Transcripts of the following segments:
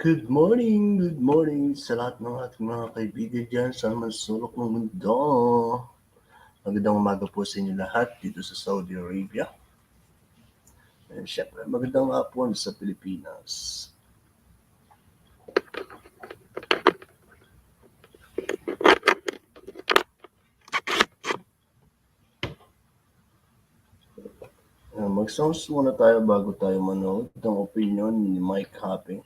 Good morning sa lahat ng ating mga kaibigan dyan sa man sulok ng mundo. Magandang umaga po sa inyo lahat dito sa Saudi Arabia. And syempre, magandang hapon sa Pilipinas. Mag-sounds muna tayo bago tayo manood ng opinion ni Mike Happy.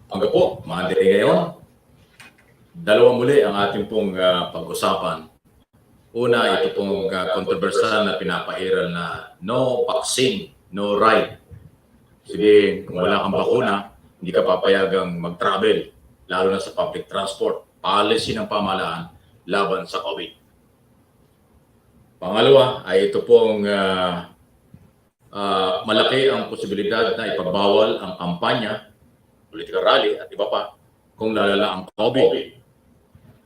Umaga po, Monday ngayon. Dalawa muli ang ating pong pag-usapan. Una, ito pong kontrobersal na pinapairal na no vaccine, no right. Sabihin, kung wala kang bakuna, hindi ka papayagang mag-travel, lalo na sa public transport. Policy ng pamahalaan laban sa COVID. Pangalawa ay ito pong malaki ang posibilidad na ipagbawal ang kampanya, political rally at iba pa kung lalala ang COVID.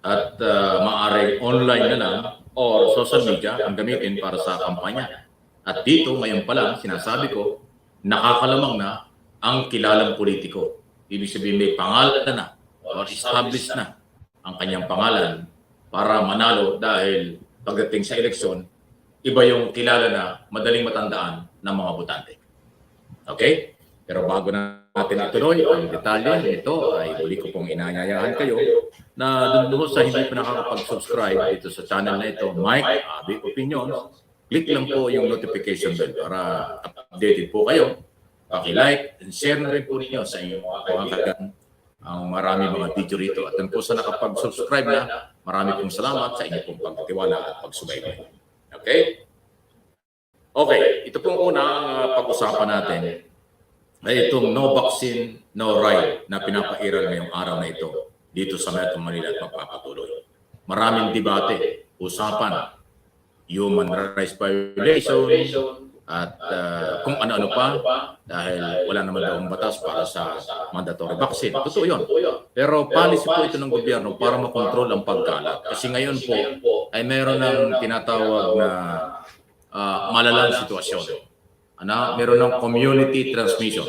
At maaaring online na lang o social media ang gamitin para sa kampanya. At dito ngayon pa lang sinasabi ko, nakakalamang na ang kilalang politiko. Ibig sabihin may pangalan na or established na ang kanyang pangalan para manalo dahil pagdating sa eleksyon, iba yung kilala na madaling matandaan ng mga botante. Okay? Pero bago natin ituloy ang detalye nito ay muli ko pong inaanyayahan kayo na doon sa hindi pa nakakapag-subscribe dito sa channel na ito, Mike Abi Opinions, click lang po yung notification bell para updated po kayo. Paki-like and share na rin po ninyo sa inyong mga kaibigan ang marami mga video rito. At po sa nakapag-subscribe na, marami pong salamat sa inyong pong pagtitiwala at pagsubaybay. Okay? Okay, ito pong unang pag-usapan natin ay itong no vaccine, no right na pinapairal ngayong araw na ito dito sa Metro Manila at magpapatuloy. Maraming debate, usapan, human rights violation, at kung ano-ano pa dahil wala naman daw ang batas para sa mandatory vaccine. Totoo yun. Pero policy po ito ng gobyerno para makontrol ang pagkalat. Kasi ngayon po ay meron ng tinatawag na malalang sitwasyon. Meron ng community transmission.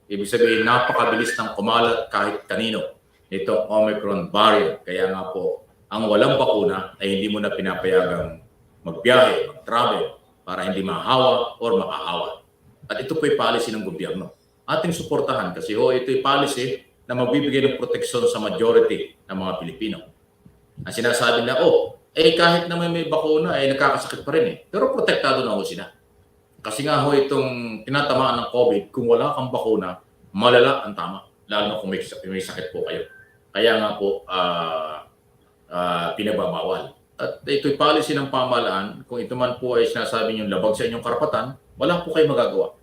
Ibig sabihin, napakabilis ng kumalat kahit kanino itong Omicron variant. Kaya nga po, ang walang bakuna ay hindi mo na pinapayagang magbiyahe, mag-travel para hindi mahawa or makahawa. At ito po ay policy ng gobyerno. Ating suportahan kasi ito ay policy na magbibigay ng proteksyon sa majority ng mga Pilipino. Ang sinasabi na, kahit naman may bakuna, nagkakasakit pa rin eh. Pero protektado na sila. Kasi nga itong tinatamaan ng COVID, kung wala kang bakuna, malala ang tama. Lalo na kung may sakit po kayo. Kaya nga po, pinagbabawal. At ito'y policy ng pamahalaan. Kung ito man po ay sinasabi niyong labag sa inyong karapatan, wala po kayo magagawa.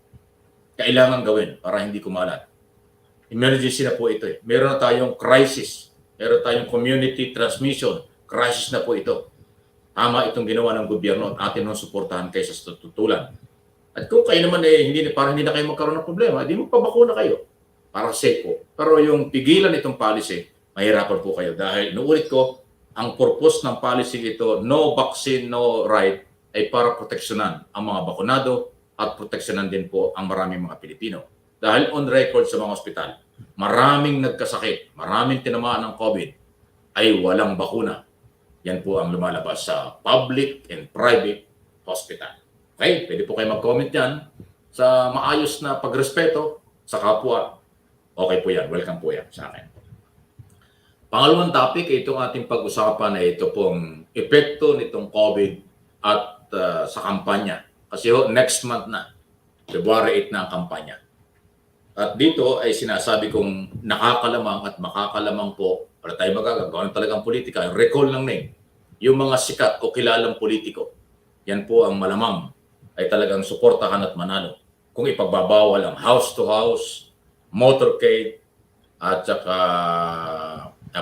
Kailangan gawin para hindi kumalat. Emergency na po ito eh. Meron na tayong crisis. Meron tayong community transmission. Crisis na po ito. Tama itong ginawa ng gobyerno at atin nang suportahan kaysa sa tutulan. At kung kayo naman para hindi na kayo magkaroon ng problema, hindi mo pabakuna kayo para safe po. Pero yung pigilan itong policy, mahirapan po kayo. Dahil, nuulit ko, ang purpose ng policy ito, no vaccine, no right, ay para proteksyonan ang mga bakunado at proteksyonan din po ang maraming mga Pilipino. Dahil on record sa mga ospital, maraming nagkasakit, maraming tinamaan ng COVID, ay walang bakuna. Yan po ang lumalabas sa public and private hospital. Okay, pwede po kayo mag-comment dyan sa maayos na pagrespeto sa kapwa. Okay po yan, welcome po yan sa akin. Pangalawang topic, itong ating pag-usapan ay ito pong epekto nitong COVID at sa kampanya. Kasi next month na, February 8 na ang kampanya. At dito ay sinasabi kong nakakalamang at makakalamang po para tayo magagawa ng talagang politika, recall ng name. Yung mga sikat o kilalang politiko, yan po ang malamang ay talagang suportahan at manalo. Kung ipagbabawal ang house-to-house, motorcade, at saka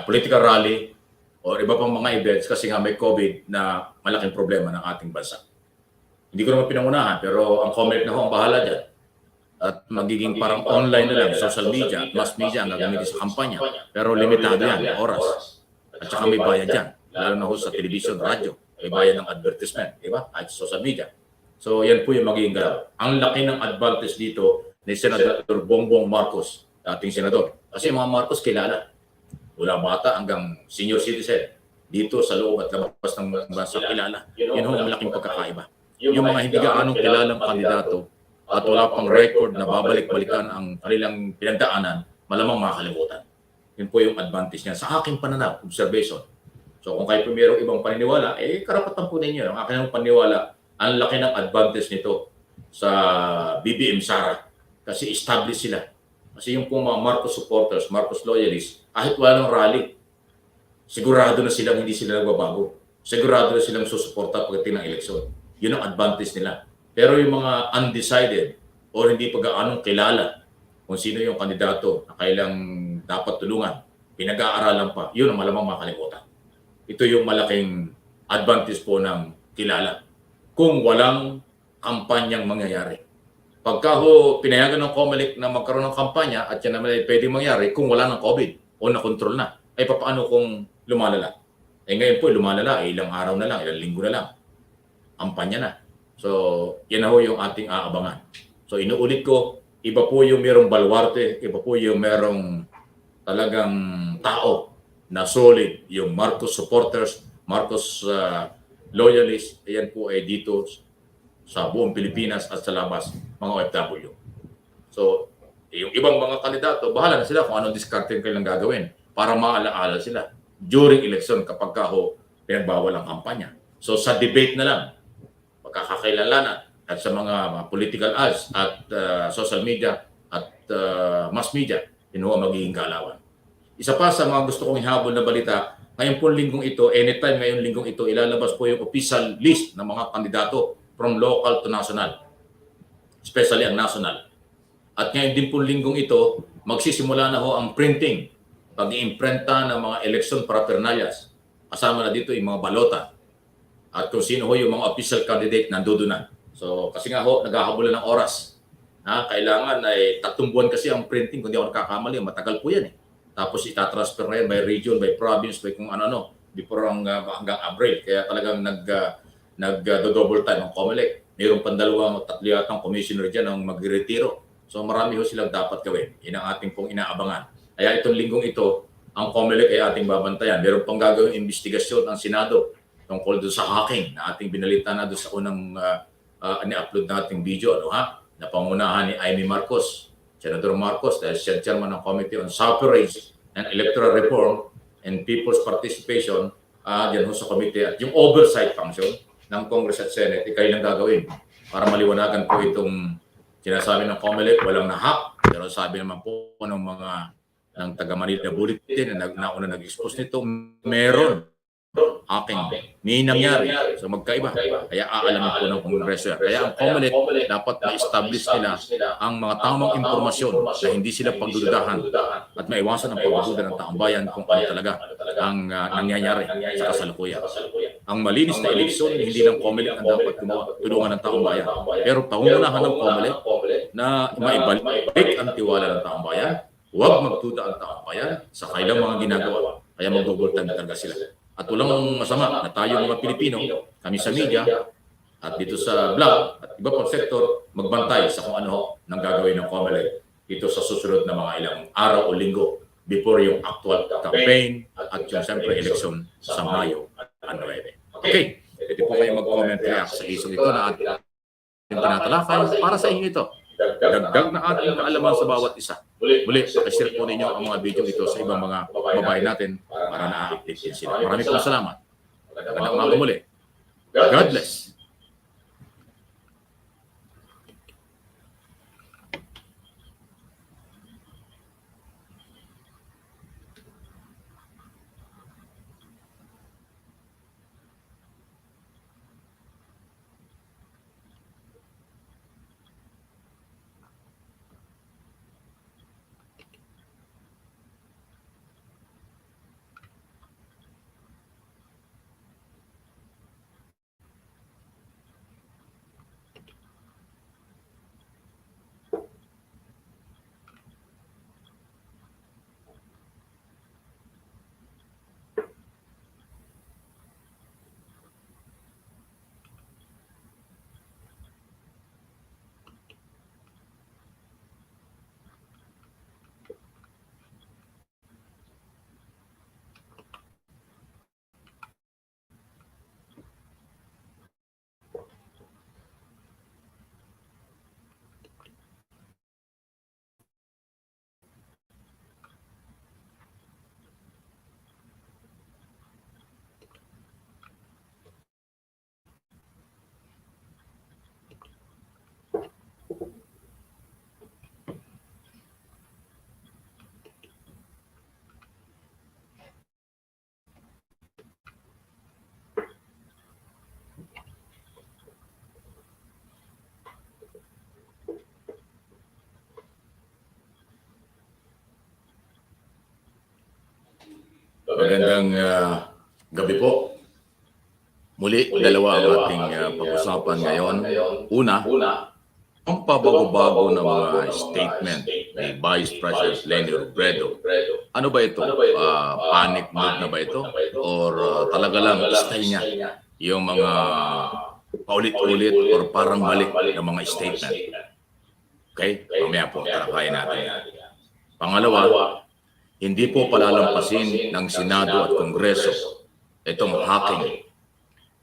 political rally, o iba pang mga events kasi nga may COVID na malaking problema ng ating bansa. Hindi ko naman pinangunahan, pero ang comment na ang bahala dyan. At magiging parang online na lang, social media, mass media ang gagamitin sa kampanya. Pero limitado yan, oras. At saka may bayad yan. Lalo na sa television, radyo. May bayad ng advertisement, di ba? At social media. So yan po yung magiging galaw. Ang laki ng advantage dito ni Senator Bongbong Marcos, dating senador. Kasi mga Marcos kilala. Mula bata hanggang senior citizen. Dito sa loob at labas ng bansa kilala. Yun ang malaking pagkakaiba. Yung mga hindi gaanong kilalang kandidato at wala pang record na babalik-balikan ang kanilang pinagdaanan, malamang makakalimutan. Yun po yung advantage niya. Sa aking pananaw, observation. So kung kayo po mayroong ibang paniniwala, karapatan po ninyo. Ang aking paniniwala, ang laki ng advantage nito sa BBM Sara. Kasi established sila. Kasi yung pong mga Marcos supporters, Marcos loyalists, kahit walang rally, sigurado na silang hindi sila nagbabago. Sigurado na silang susuporta pagdating ng eleksyon. Yun ang advantage nila. Pero yung mga undecided o hindi pa gaanong kilala kung sino yung kandidato na kailang dapat tulungan, pinag-aaralan pa, yun ang malamang makalimutan. Ito yung malaking advantage po ng kilala. Kung walang kampanyang mangyayari. Pagka ho pinayagan ng COMELEC na magkaroon ng kampanya at yan naman ay pwedeng mangyari kung wala ng COVID o nakontrol na, ay papaano kung lumalala? Eh ngayon po lumalala, ilang araw na lang, ilang linggo na lang, kampanya na. So yan na ho yung ating aabangan. So inuulit ko, iba po yung merong balwarte, iba po yung merong talagang tao na solid, yung Marcos supporters, Marcos loyalists, ayan po ay dito sa buong Pilipinas at sa labas, mga OFW. So, yung ibang mga kandidato, bahala na sila kung anong discarding kailang gagawin para maalaala sila during election kapag ho pinagbawal ang kampanya. So, sa debate na lang, pagkakakilalanan at sa mga political ads at social media at mass media, yun ang magiging galawan. Isa pa sa mga gusto kong ihabol na balita, ngayon po linggong ito, anytime ngayon linggong ito, ilalabas po yung official list ng mga kandidato from local to national, especially ang national. At ngayon din po linggong ito, magsisimula na ho ang printing, pag-iimprenta ng mga election paraphernalias. Kasama na dito yung mga balota at kung sino ho yung mga official candidate nandoon na. So kasi nga ho, naghahabulan ng oras. Kailangan ay 3 buwan kasi ang printing, kung di ako nagkakamali, matagal po yan eh. Tapos itatransfer na yan by region, by province, by kung ano-ano, before hanggang April. Kaya talagang nag-double time ang COMELEC. Mayroon pang 2 o 3 yatang commissioner dyan ang magre-retiro. So marami ho silang dapat gawin. Yan ang ating pong inaabangan. Kaya itong linggong ito, ang COMELEC ay ating babantayan. Meron pang gagawin investigasyon ng Senado tungkol doon sa hacking na ating binalita na doon sa unang ni-upload nating video. Na pangunahan ni Amy Marcos, Senator Marcos, dahil siya chairman ng Committee on Suffrage and Electoral Reform and People's Participation dyan ho sa committee at yung oversight function ng Congress at Senate, kayo lang gagawin para maliwanagan po itong sinasabi ng COMELEC, walang na-hack, pero sabi naman po ng mga ng taga-Manila Bulletin na nauna nag-expose nito, meron hacking. May nangyari. So magkaiba. Kaya aalamin po ng Kongreso yan. Kaya ang COMELEC dapat ma-establish nila ang mga tamang impormasyon na hindi sila pagdududahan at maiwasan ang pagdududa ng taong bayan kung ano talaga ang nangyayari sa kasalukuyan. Ang malinis na eleksyon, hindi lang COMELEC ang dapat tulungan ng taong bayan. Pero pangunahan ng COMELEC na maibalik ang tiwala ng taong bayan, huwag magduda ang taong bayan sa kailang mga ginagawa. Kaya mag-double time talaga sila. At walang masama na tayo mga Pilipino, kami sa media, at dito sa vlog, at iba pang sektor, magbantay sa kung ano nang gagawin ng COMELEC dito sa susunod na mga ilang araw o linggo before yung actual campaign at yung siyempre election sa Mayo at 9. Okay, pwede po kayo mag-comment react sa isang ito na ating tinatalakay para sa inyo ito. Dagdag na ating kaalaman sa bawat isa. Muli, pakishare po ninyo ang mga video ito sa ibang mga babae natin para na-update din sila. Maraming pong salamat. Magandang umaga muli. God bless. Magandang gabi po. Muli, dalawa ang ating pag-usapan ngayon. Una, ang pabago-bago ng mga statement ni Vice President Leni Robredo. Ano ba ito? Panic move na ba ito? Or talaga lang style niya? Yung mga paulit-ulit or parang balik na mga statement. Okay? Mamaya po, talakayin natin yan. Pangalawa, hindi po palalampasin ng Senado at Kongreso itong hacking,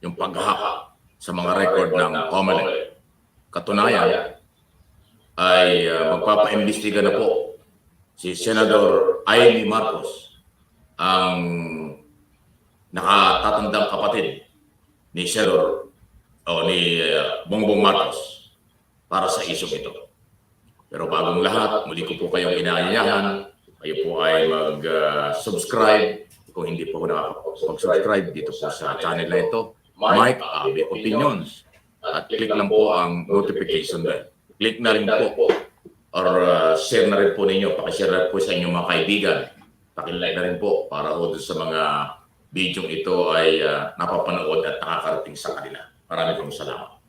yung pag-hack sa mga record ng COMELEC. Katunayan ay magpapaimbestiga na po si Senador Amy Marcos, ang nakatatandang kapatid ni Senador ni Bongbong Marcos para sa isyong ito. Pero bagong lahat, muli ko po kayong inaanyayahan, kayo po ay mag-subscribe. Kung hindi po nakapag-subscribe dito po sa channel na ito, Mike Abi Opinions. At click lang po ang notification bell. Click na rin po or share na rin po ninyo. Pakishare na po sa inyong mga kaibigan. Pakilike na rin po para po sa mga video ito ay napapanood at nakakarating sa kanila. Maraming pong salamat.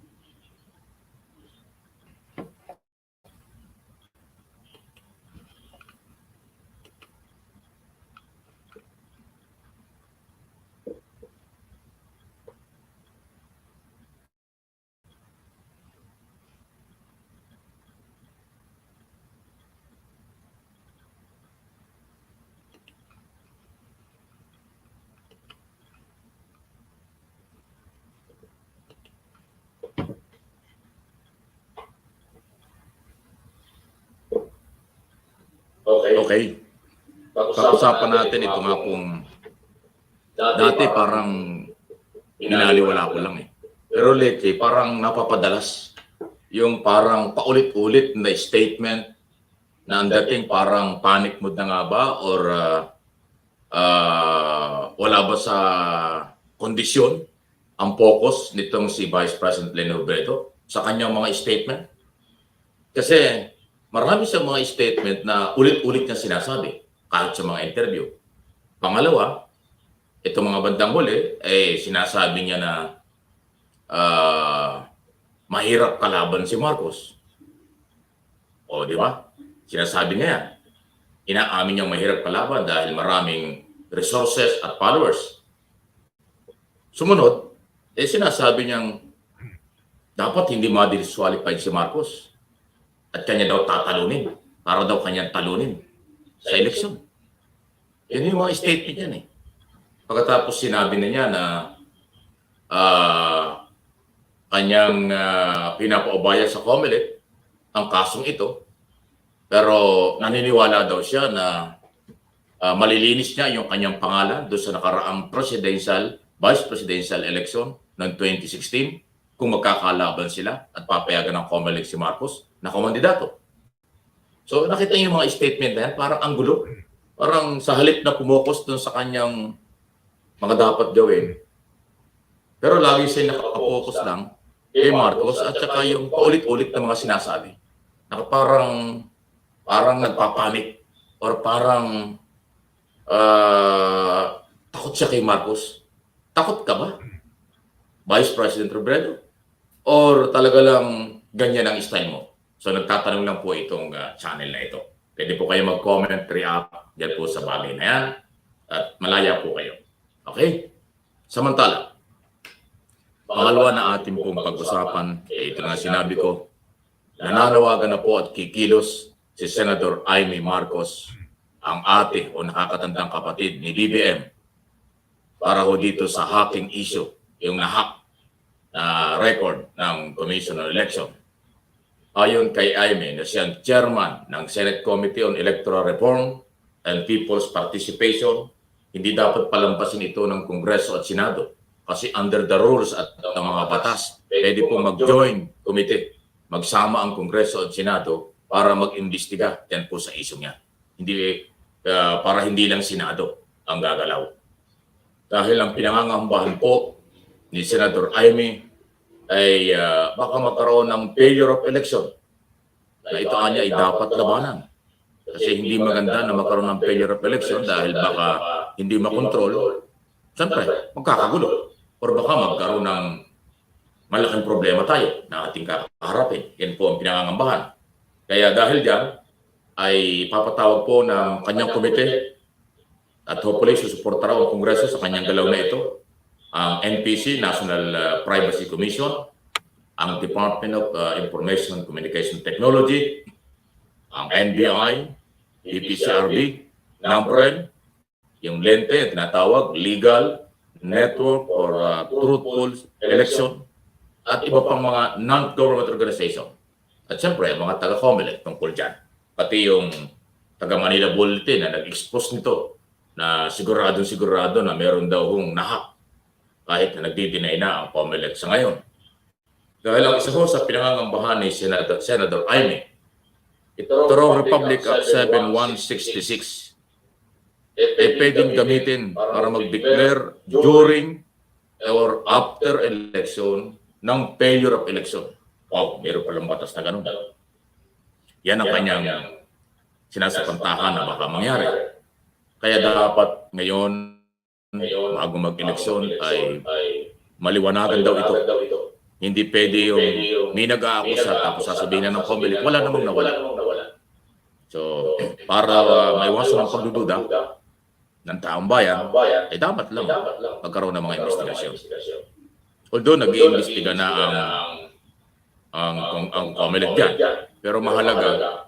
Okay. Pag-usapan natin ito nga kung dati parang binaliwala ko lang eh. Pero lately parang napapadalas yung parang paulit-ulit na statement na ang dating parang panic mood na nga ba or wala ba sa kondisyon ang focus nitong si Vice President Leni Robredo sa kanyang mga statement. Kasi marami siyang mga statement na ulit-ulit niya sinasabi kahit sa mga interview. Pangalawa, itong mga bandang huli, sinasabi niya na mahirap kalaban si Marcos. O, di ba? Sinasabi niya yan. Inaamin niyang mahirap kalaban dahil maraming resources at followers. Sumunod, sinasabi niyang dapat hindi ma-disqualified si Marcos. At kanya daw tatalunin. Para daw kanyang talunin sa eleksyon. Yan yung mga statement yan eh. Pagkatapos sinabi na niya na kanyang pinapaubaya sa COMELEC ang kasong ito. Pero naniniwala daw siya na malilinis niya yung kanyang pangalan doon sa nakaraang vice presidential election ng 2016 kung magkakalaban sila at papayagan ng COMELEC si Marcos na kumandidato. So nakita niyo yung mga statement na yan, parang ang gulo. Parang sa halip na pumokus dun sa kanyang mga dapat gawin. Pero lagi siya nakapokus lang kay Marcos at saka yung paulit-ulit na mga sinasabi. Parang nagpapanik or parang takot siya kay Marcos. Takot ka ba? Vice President Robredo? Or talaga lang ganyan ang style mo? So nagtatanong lang po itong channel na ito. Pwede po kayo mag-comment, react dyan po sa bagay na yan. At malaya po kayo. Okay? Samantala, pangalawa na ating pong pag-usapan, ito na sinabi ko, nananawagan na po at kikilos si Senator Amy Marcos, ang ate o nakakatandang kapatid ni BBM, para ho dito sa hacking issue, yung na-hack na record ng Commission on Election. Ayon kay Amy na siyang chairman ng Senate Committee on Electoral Reform and People's Participation, hindi dapat palampasin ito ng Kongreso at Senado kasi under the rules at ng mga batas, pwede po mag-join committee, magsama ang Kongreso at Senado para mag-imbestiga yan po sa issue niya. Hindi, para hindi lang Senado ang gagalaw. Dahil ang pinangangambahan po ni Senator Amy ay baka magkaroon ng failure of election na ito niya ay dapat labanan. Kasi hindi maganda na magkaroon ng failure of election dahil baka hindi makontrol, siyempre, magkakagulo. Or baka magkaroon ng malaking problema tayo na ating kakaharapin. Yan po ang pinangangambahan. Kaya dahil diyan, ay papatawag po ng kanyang komite at hopefully susuporta raw ang Kongreso sa kanyang galaw na ito, ang NPC, National Privacy Commission, ang Department of Information and Communication Technology, ang NBI, DPCRB, NAMPREL, yung lente, tinatawag, Legal Network for Truthful Election, at iba pang mga non-government organization. At siyempre, mga taga-COMELEC tungkol dyan. Pati yung taga-Manila Bulletin na nag-expose nito na sigurado na meron daw hong nahack kahit na nagdi-deny na ang COMELEC sa ngayon. Dahil ang isa ho sa pinangangambahan ni Senator Aimee, ito raw Republic Act 7166 pwedeng gamitin para mag-declare during or after election ng failure of election. Wow, meron palang batas na ganun. Yan ang kanyang sinasapantahan na baka mangyari. Kaya dapat ngayon, bago mag-eleksyon, ay maliwanagan daw ito. Hindi pwede yung may nag-aakusa tapos sasabihin na ng COMELEC, wala namang nawala. So, para maiwasan ang pagdududa ng taong bayan, ay dapat lang magkaroon ng mga investigasyon. Although nag-iimbestiga na ang COMELEC dyan, pero mahalaga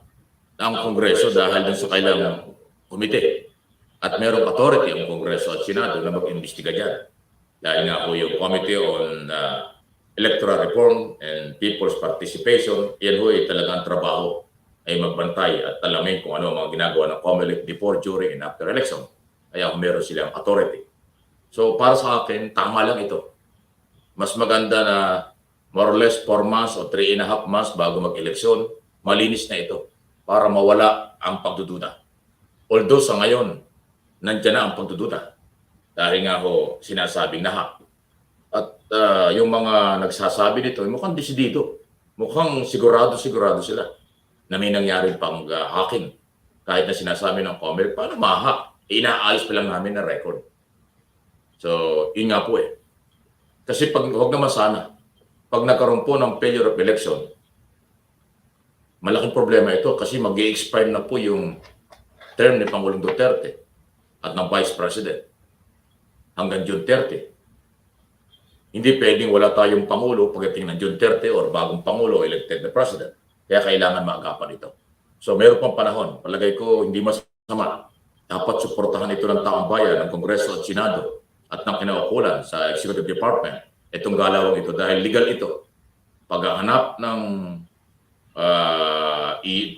ang Kongreso dahil dun sa kailang komite. At merong authority ang Kongreso at Senado na mag-imbestiga dyan. Dahil nga po yung Committee on Electoral Reform and People's Participation, yan ho ay talagang trabaho ay magbantay at alamin kung ano ang mga ginagawa ng COMELEC before, during, and after election. Kaya kung meron silang authority. So para sa akin, tama lang ito. Mas maganda na more or less 4 months o 3.5 months bago mag-eleksyon, malinis na ito para mawala ang pagdududa. Although sa ngayon, nandiyan na ang pagdududa. Dahil nga ho, sinasabing nahack. At yung mga nagsasabi nito, mukhang desidido. Mukhang sigurado sila na may nangyari pang hacking. Kahit na sinasabi ng COMELEC, paano ma-hack? Inaayos pa lang namin na record. So, yun nga po eh. Kasi huwag naman sana, pag nagkaroon po ng failure of election, malaking problema ito kasi mag-i-expire na po yung term ni Pangulong Duterte at ng Vice President hanggang June 30. Hindi pwedeng wala tayong Pangulo pagdating ng June 30 or bagong Pangulo elected na President. Kaya kailangan maagapan ito. So meron pang panahon. Palagay ko hindi masama. Dapat suportahan ito ng taong bayan, ng Kongreso at Senado at ng kinaukulan sa Executive Department. Itong galawang ito dahil legal ito. Paghahanap ng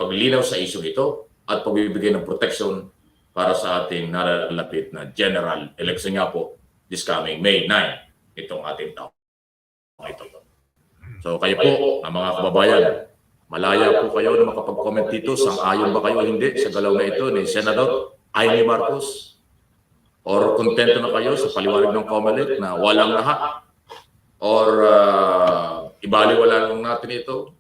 paglinaw sa isyong ito at pagbibigay ng protection para sa ating nalalapit na general election nga po this coming May 9, itong ating taon. So kayo po, ang mga kababayan, malaya po kayo na makapag-comment dito. Sang-ayon ba kayo o hindi sa galaw na ito ni Senator Aimee Marcos? Or kontento na kayo sa paliwanag ng COMELEC na walang lahat? Or ibaliwala lang natin ito?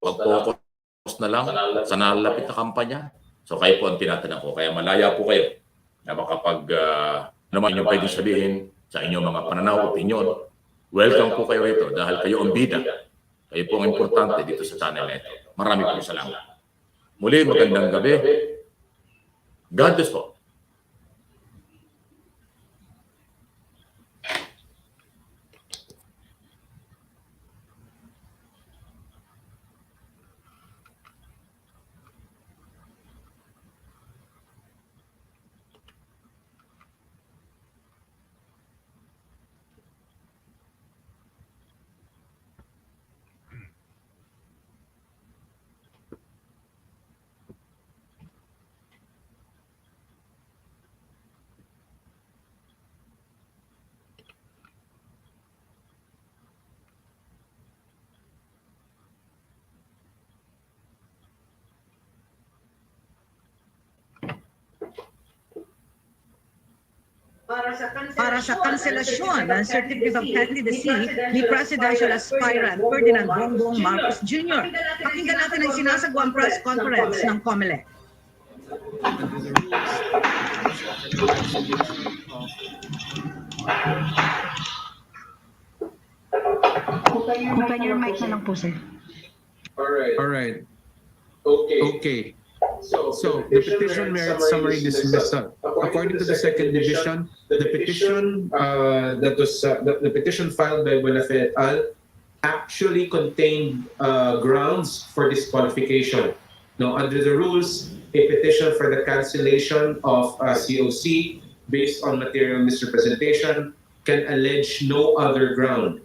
Pag-focus na lang sa nalalapit na kampanya? So kayo po ang tinatanong ko. Kaya malaya po kayo na makapag naman inyong pwedeng sabihin sa inyong mga pananaw, opinion. Welcome po kayo rito dahil kayo ang bida. Kayo po ang importante dito sa channel na ito. Marami po salamat. Muli, magandang gabi. God bless po. Para sa kanselasyon ng Certificate of Candidacy ni Presidential Aspirant Ferdinand Bongbong Marcos Jr. Pakinggan natin ang sinasagawang press conference ng COMELEC. under the rules, of Open your mic na lang po, sir. all right. Okay. So the petition merits summary dismissal. According to the second division, the petition the petition filed by Buenafé et al. Actually contained grounds for disqualification. Now, under the rules, a petition for the cancellation of COC based on material misrepresentation can allege no other ground.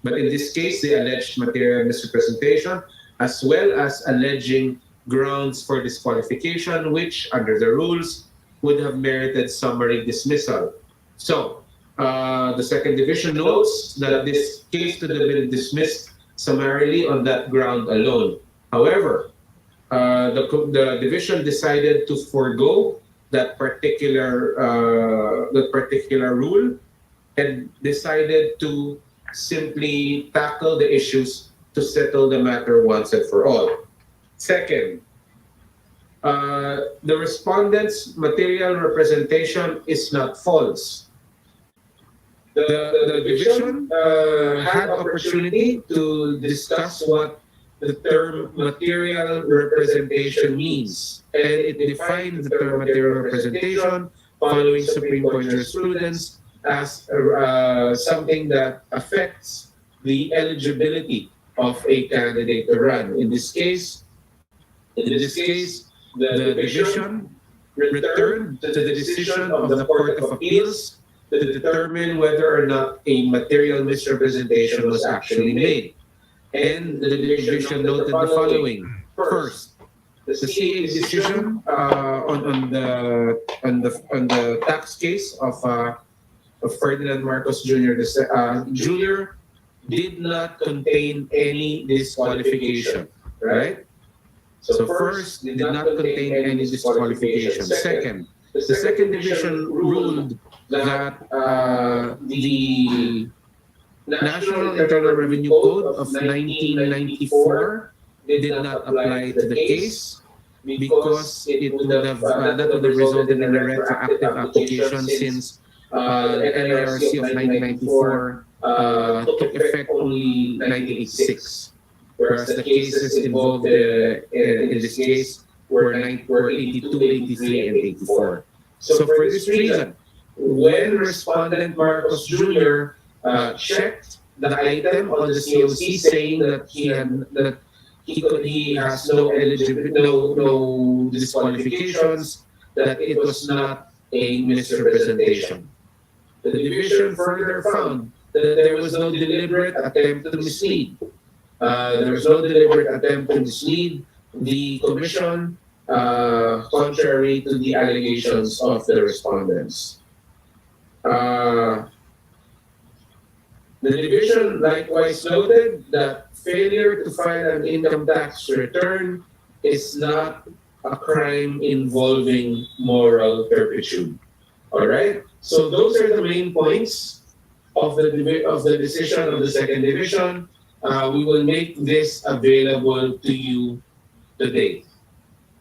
But in this case, they alleged material misrepresentation as well as alleging grounds for disqualification, which under the rules would have merited summary dismissal. So, the second division notes that this case could have been dismissed summarily on that ground alone. However, the division decided to forego that particular rule and decided to simply tackle the issues to settle the matter once and for all. Second, the respondent's material representation is not false. The division had opportunity to discuss what the term material representation means, and it defined the term material representation following Supreme Court jurisprudence as something that affects the eligibility of a candidate to run. In this case, the division returned to the decision of the Court of Appeals to determine whether or not a material misrepresentation was actually made. And the division noted the following. First, the CA decision on the tax case of Ferdinand Marcos Jr. Jr. did not contain any disqualification, right? So first, did not contain any disqualification. Second, the second division ruled that the National Internal Revenue Code of 1994 did not apply to the case because it would have that would have resulted in a retroactive application since the NIRC of 1994 took effect only 1986, whereas the cases involved in this case were 82, 83, and 84. So for this reason, when Respondent Marcos Jr. Checked the item on the COC saying that he has no disqualifications, that it was not a misrepresentation. The division further found that there was no deliberate attempt to mislead. There was no deliberate attempt to mislead the commission, contrary to the allegations of the respondents. The division likewise noted that failure to file an income tax return is not a crime involving moral turpitude. All right? So those are the main points of the decision of the second division. We will make this available to you today.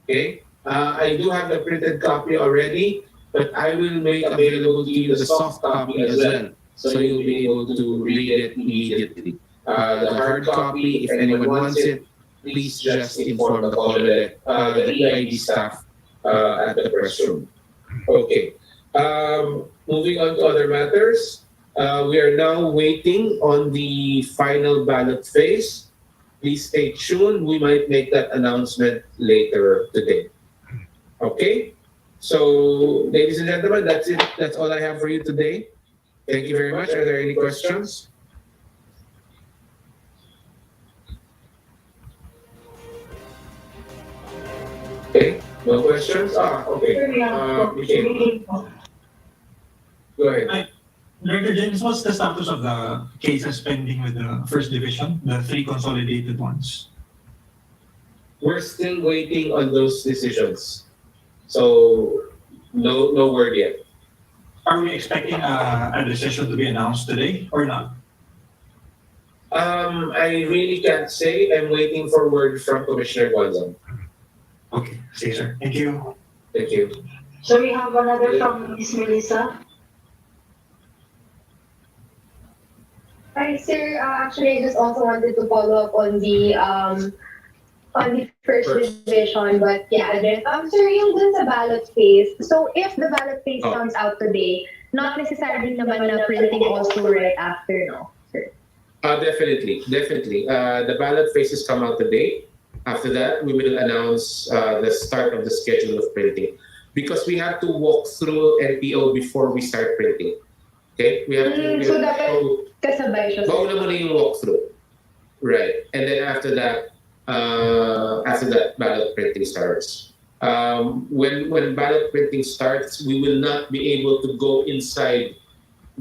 Okay? I do have the printed copy already, but I will make available to you the soft copy as well. So you'll be able to read it immediately. The hard copy, if anyone wants it, please just inform the EID staff at the press room. Okay. Moving on to other matters. We are now waiting on the final ballot phase. Please stay tuned. We might make that announcement later today. Okay? So, ladies and gentlemen, that's it. That's all I have for you today. Thank you very much. Are there any questions? Okay, no questions? Okay. Michelle. Go ahead. Director James, what's the status of the cases pending with the first division, the three consolidated ones? We're still waiting on those decisions. So, no word yet. Are we expecting a decision to be announced today or not? I really can't say. I'm waiting for word from Commissioner Guanzon. Okay, sige sir. Thank you. Thank you. So we have another from Ms. Melissa. Hi, sir. Actually, I just also wanted to follow up on the first division, but yeah, then, sir, yung dun sa ballot phase. So, if the ballot phase Oh. comes out today, not necessarily naman na printing also right after, no, sir? Definitely. The ballot phases come out today. After that, we will announce the start of the schedule of printing. Because we have to walk through NPO before we start printing. Okay? We have to... So, dapat kasabay siya, sir. Mauna muna yung walkthrough. Right. And then after that, ballot printing starts. When ballot printing starts, we will not be able to go inside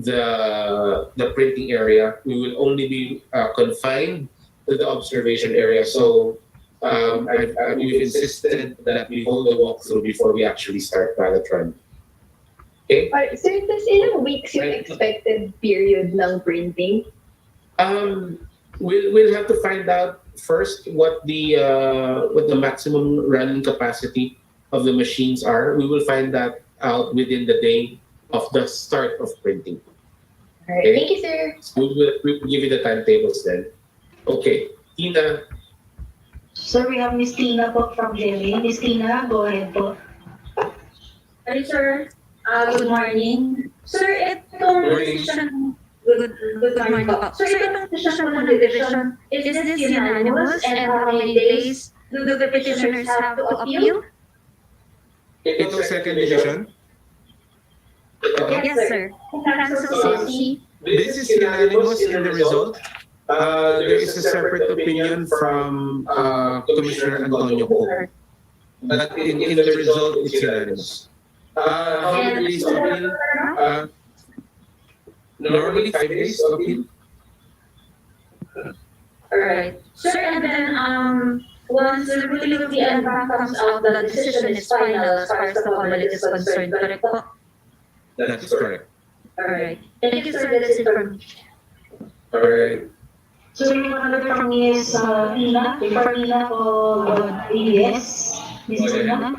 the printing area. We will only be confined to the observation area. So we've insisted that we hold the walkthrough before we actually start ballot run. Okay? Sir, tas ilang weeks yung expected period ng printing? We'll have to find out first what the maximum running capacity of the machines are. We will find that out within the day of the start of printing. All right. Okay. Thank you, sir. We will give you the timetables then. Okay, Tina. So we have Ms. Tina po from Delhi. Ms. Tina, go ahead po. Hi, sir. Good morning. Sir, itong Morning. decision... Good morning po. Sir, itong decision po ng division, is this unanimous and how many days do the petitioners have to appeal? Ito second division. Yes, sir. Council Safety. This is unanimous in the result. There is a separate opinion from Commissioner Antonio Poe. But in the result, it's unanimous. How many days to appeal? Normally 5 days to appeal. Alright. Sir, and then, once the ruling of the NBank comes out, the decision is final as far as the public is concerned, correct po? That is correct. Alright. Thank you, sir. That's it from me. All right. So we have another from Ms. Ina. From Ina po, ABS. Ms. Ina.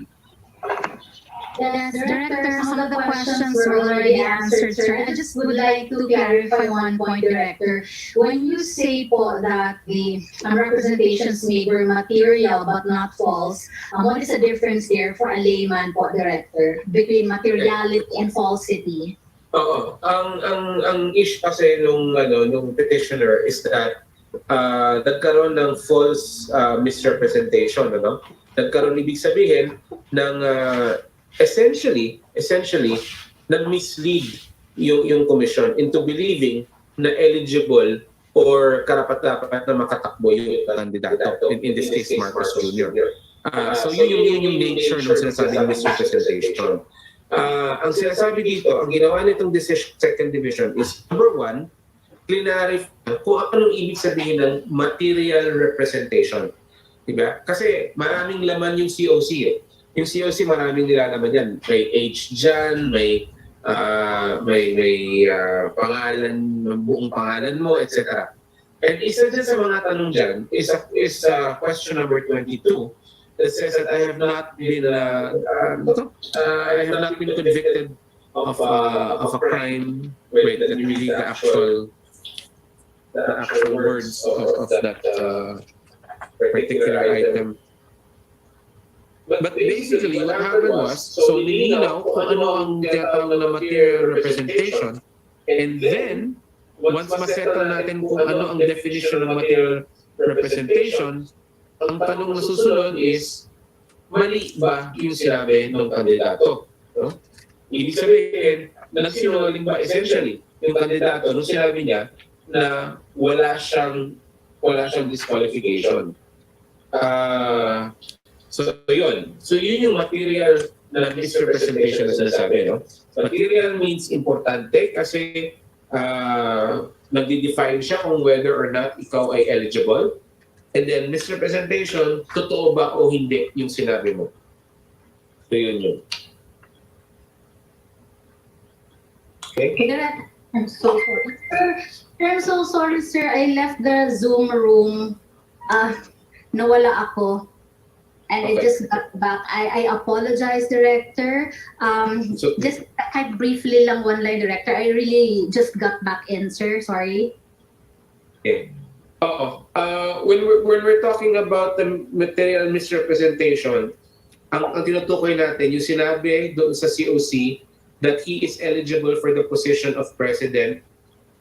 Yes, Director, some of the questions were already answered, sir. I just would like to clarify one point, Director. When you say po that the representations made were material but not false, what is the difference there for a layman po, Director, between materiality and falsity? Oo. Ang issue kasi nung petitioner is that nagkaroon ng false misrepresentation, ano? Nagkaroon, ibig sabihin ng essentially na-mislead yung commission into believing na eligible or karapat-dapat na makatakbo yung kandidato, in this case Marcos Jr. So yun yung nature ng sinasabing misrepresentation. Ang sinasabi dito, ang ginawa nitong second division is, number one, clarify kung anong ibig sabihin ng material representation. Diba? Kasi maraming laman yung COC eh. Yung COC maraming nilalaman yan. May age dyan, may pangalan, buong pangalan mo, etc. And isa dyan sa mga tanong dyan is question number 22 that says that I have not been convicted of a crime. Wait, let me read the actual words of that particular item. But basically, what happened was, so nilinaw kung ano ang tinatawag na material representation, and then, once masettle natin kung ano ang definition ng material representation, ang tanong na susunod is, mali ba yung sinabi ng kandidato? No? Ibig sabihin, nagsinungaling ba essentially yung kandidato nung sinabi niya na wala siyang disqualification. So yun yung material na misrepresentation na sinasabi, no? Material means importante kasi nagde-define siya kung whether or not ikaw ay eligible. And then misrepresentation, totoo ba o hindi yung sinabi mo. So yun. Okay? I'm so sorry, sir. I'm so sorry, sir. I left the Zoom room. Nawala ako. and Okay. it just got back. I apologize, Director. So, Just kind briefly lang one line, Director. I really just got back in, sir. Sorry. okay. Oo. When we're talking about the material misrepresentation, ang tinutukoy natin, yung sinabi doon sa COC that he is eligible for the position of president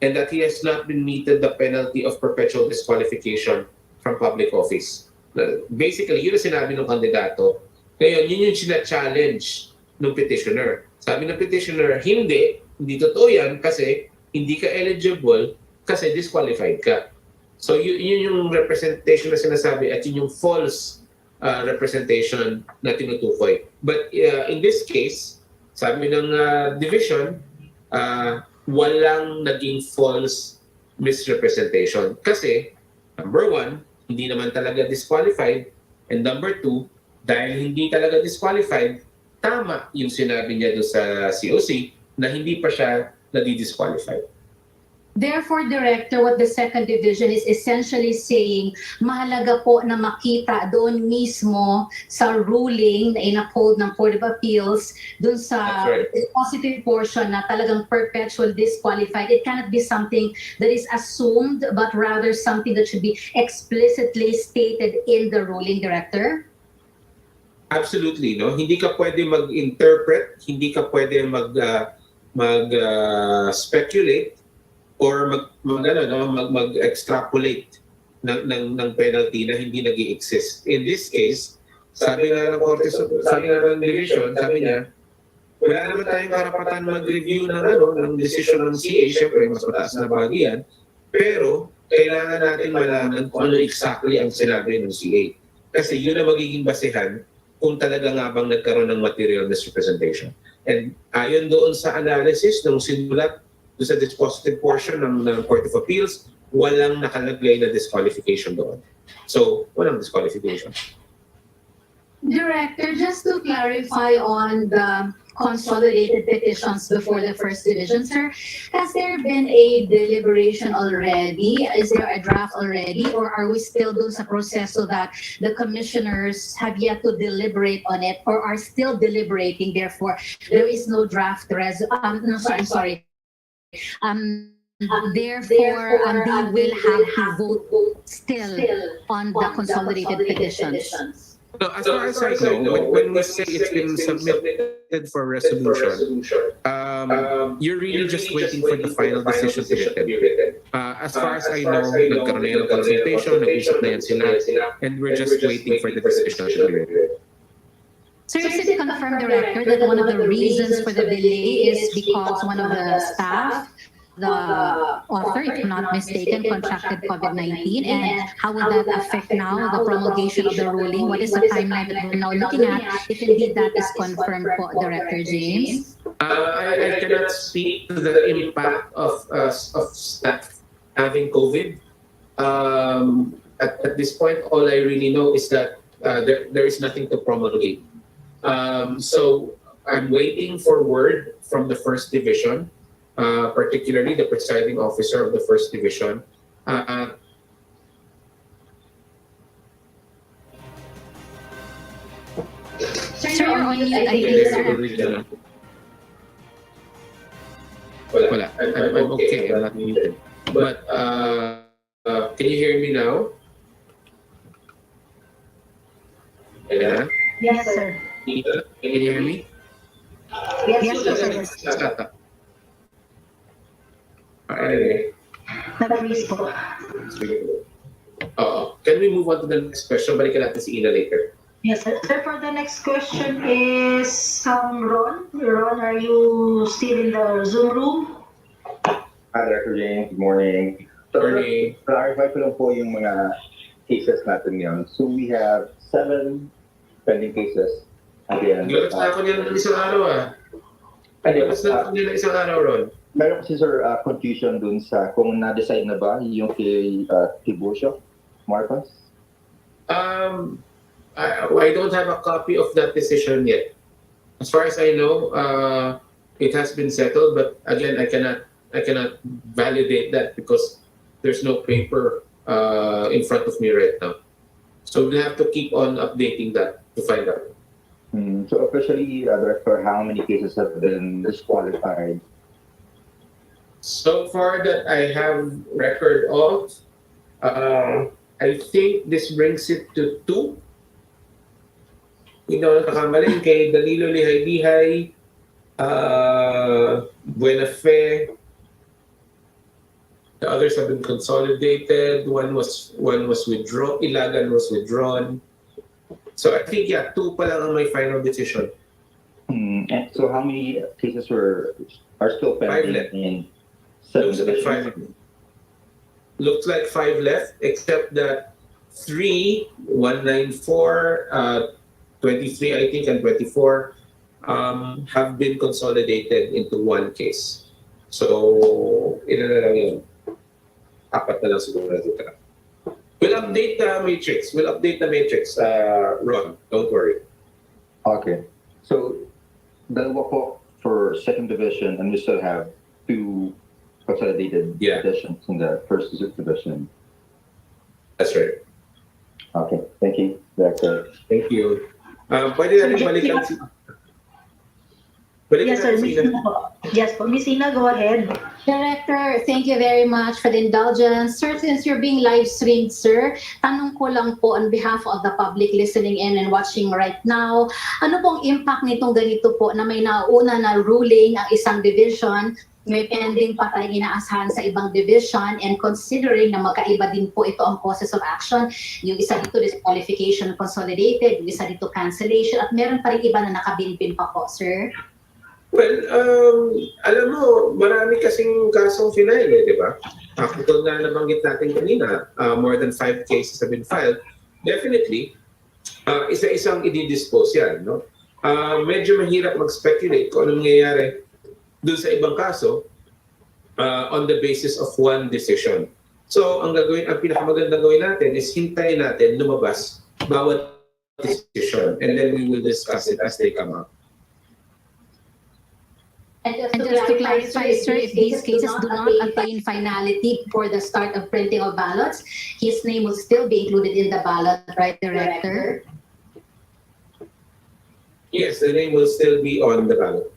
and that he has not been meted the penalty of perpetual disqualification from public office. Basically, yun ang sinabi ng kandidato. Ngayon, yun yung sina-challenge ng petitioner. Sabi ng petitioner, hindi totoo yan kasi hindi ka eligible kasi disqualified ka. So yun yung representation na sinasabi at yun yung false representation na tinutukoy. But in this case, sabi ng division, walang naging false misrepresentation. Kasi, number one, hindi naman talaga disqualified. And number two, dahil hindi talaga disqualified, tama yung sinabi niya doon sa COC na hindi pa siya nadi-disqualified. Therefore, Director, what the second division is essentially saying, mahalaga po na makita doon mismo sa ruling na in-uphold ng Court of Appeals, doon sa That's right. positive portion na talagang perpetual disqualified. It cannot be something that is assumed, but rather something that should be explicitly stated in the ruling, Director. Absolutely, no? Hindi ka pwede mag-interpret, hindi ka pwede mag-speculate or mag-extrapolate ng penalty na hindi nag-i-exist. In this case, sabi nga ng Korte, sabi nga ng division, sabi niya, wala naman tayong karapatan mag-review ng decision ng CA, syempre mas mataas na bahagi yan, pero kailangan natin malaman kung ano exactly ang sinabi ng CA. Kasi yun ang magiging basehan kung talaga nga bang nagkaroon ng material misrepresentation. And ayon doon sa analysis ng sinulat doon sa dispositive portion ng Court of Appeals, walang nakalagay na disqualification doon. So, walang disqualification. Director, just to clarify on the consolidated petitions before the first division, sir, has there been a deliberation already? Is there a draft already? Or are we still doon sa proseso that the commissioners have yet to deliberate on it or are still deliberating, therefore there is no draft sorry. Therefore, they will have to vote still on the consolidated petitions. No, as far as I know, when we say it's been submitted for resolution, you're really just waiting for the final decision to be written. As far as I know, nagkaroon na yan ng consultation, nag-isip na yan sila, and we're just waiting for the decision to be written. Sir, is it confirmed, Director, that one of the reasons for the delay is because one of the staff, the author, if not mistaken, contracted COVID-19? And how will that affect now the promulgation of the ruling? What is the timeline that we're now looking at if indeed that is confirmed po, Director James? I cannot speak to the impact of staff having COVID. At this point, all I really know is that there is nothing to promulgate. So I'm waiting for word from the first division, particularly the presiding officer of the first division. Sir, you're on mute, I think, sir. Wala. I'm okay. I'm not muted. But can you hear me now? Yeah. Yes, sir. Can you hear me? Yes, sir. Anyway. Nag-freeze po. Can we move on to the next question? Balikan natin si Ina later. Yes, sir. Sir, for the next question is Ron. Ron, are you still in the Zoom room? Hi, Dr. James. Good morning. So, clarify ko lang po yung mga cases natin ngayon. So, we have 7 pending cases. Again, Galas na ako niyan ng isang araw Galas na ako niyan ng isang araw, Ron. Meron kasi, sir, confusion dun sa kung na-decide na ba yung kay Tiburcio Marcos? I don't have a copy of that decision yet. As far as I know, it has been settled, but again, I cannot validate that because there's no paper in front of me right now. So we have to keep on updating that to find out. So officially, Director, how many cases have been disqualified? So far that I have record of, I think this brings it to 2. Hindi ako nakakamali, kay Danilo Lihay-Lihay, Buena Fe. The others have been consolidated. One was withdrawn. Ilagan was withdrawn. So I think 2 pa lang ang may final decision. And so how many cases are still pending left. in 7 Looks like divisions? 5. Looks like 5 left, except that 3, 194, 23, I think, and 24 have been consolidated into one case. So, ilan na lang yun? 4 na lang siguro na dito. We'll update the matrix. Ron. Don't worry. Okay. So, dalawa po for 2nd division, and we still have 2 consolidated divisions in the 1st division. That's right. Okay. Thank you, Director. Thank you. Pwede natin balikan si... Yes, sir. Miss Ina po. Yes po. Miss Ina, go ahead. Director, thank you very much for the indulgence. Sir, since you're being live streamed, sir, tanong ko lang po on behalf of the public listening in and watching right now, ano pong impact nitong ganito po na may nauna na ruling ang isang division, may pending pa tayong inaasahan sa ibang division, and considering na magkaiba din po ito ang causes of action, yung isa dito disqualification consolidated, yung isa dito cancellation, at meron pa rin iba na nakabinbin pa po, sir? Well, alam mo, marami kasing kasong final di ba? Kung na nabanggit natin kanina, more than 5 cases have been filed. Definitely, isa-isang i-dispose yan, no? Medyo mahirap mag-speculate kung anong nangyayari doon sa ibang kaso on the basis of one decision. So, ang pinakamagandang gawin natin is hintayin natin lumabas bawat decision, and then we will discuss it as they come up. And just to clarify, sir, if these cases do not attain finality for the start of printing of ballots, his name will still be included in the ballot, right, Director? Yes, the name will still be on the ballot.